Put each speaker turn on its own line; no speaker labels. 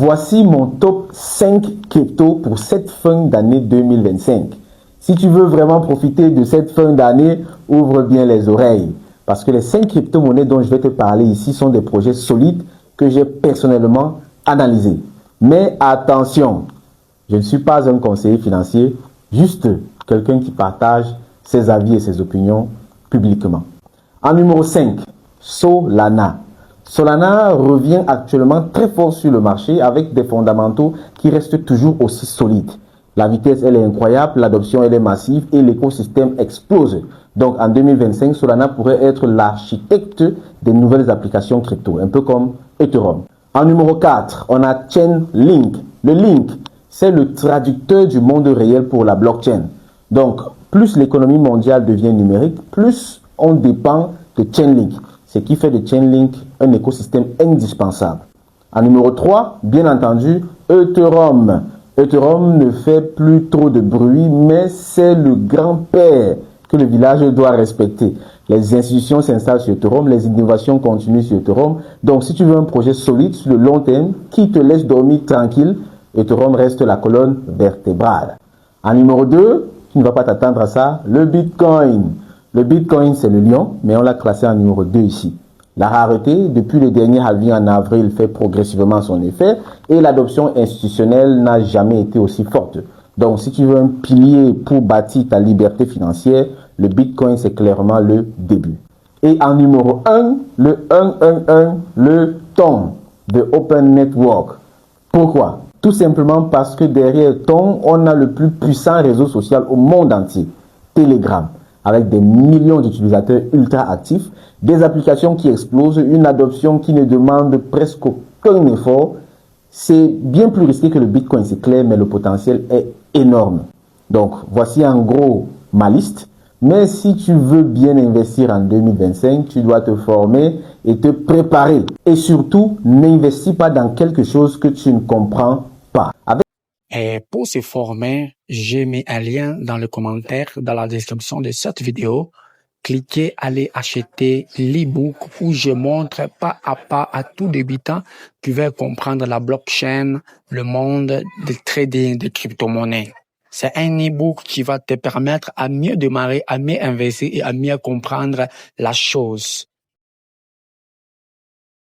Voici mon top 5 crypto pour cette fin d'année 2025. Si tu veux vraiment profiter de cette fin d'année, ouvre bien les oreilles. Parce que les 5 crypto-monnaies dont je vais te parler ici sont des projets solides que j'ai personnellement analysés. Mais attention, je ne suis pas un conseiller financier, juste quelqu'un qui partage ses avis et ses opinions publiquement. En numéro 5, Solana. Solana revient actuellement très fort sur le marché avec des fondamentaux qui restent toujours aussi solides. La vitesse, elle est incroyable, l'adoption, elle est massive et l'écosystème explose. Donc, en 2025, Solana pourrait être l'architecte des nouvelles applications crypto, un peu comme Ethereum. En numéro 4, on a Chainlink. Le link, c'est le traducteur du monde réel pour la blockchain. Donc, plus l'économie mondiale devient numérique, plus on dépend de Chainlink, ce qui fait de Chainlink un écosystème indispensable. En numéro 3, bien entendu, Ethereum. Ethereum ne fait plus trop de bruit, mais c'est le grand-père que le village doit respecter. Les institutions s'installent sur Ethereum, les innovations continuent sur Ethereum. Donc, si tu veux un projet solide sur le long terme qui te laisse dormir tranquille, Ethereum reste la colonne vertébrale. En numéro 2, tu ne vas pas t'attendre à ça, le Bitcoin. Le Bitcoin, c'est le lion, mais on l'a classé en numéro 2 ici. La rareté, depuis le dernier halving en avril, fait progressivement son effet et l'adoption institutionnelle n'a jamais été aussi forte. Donc, si tu veux un pilier pour bâtir ta liberté financière, le Bitcoin, c'est clairement le début. Et en numéro 1, le 111, le TON de Open Network. Pourquoi? Tout simplement parce que derrière TON, on a le plus puissant réseau social au monde entier, Telegram, avec des millions d'utilisateurs ultra actifs, des applications qui explosent, une adoption qui ne demande presque aucun effort. C'est bien plus risqué que le Bitcoin, c'est clair, mais le potentiel est énorme. Donc, voici en gros ma liste. Mais si tu veux bien investir en 2025, tu dois te former et te préparer. Et surtout, n'investis pas dans quelque chose que tu ne comprends pas.
Et pour se former, j'ai mis un lien dans le commentaire, dans la description de cette vidéo. Cliquez, allez acheter l'e-book où je montre pas à tout débutant qui veut comprendre la blockchain, le monde du trading de crypto-monnaies. C'est un e-book qui va te permettre à mieux démarrer, à mieux investir et à mieux comprendre la chose.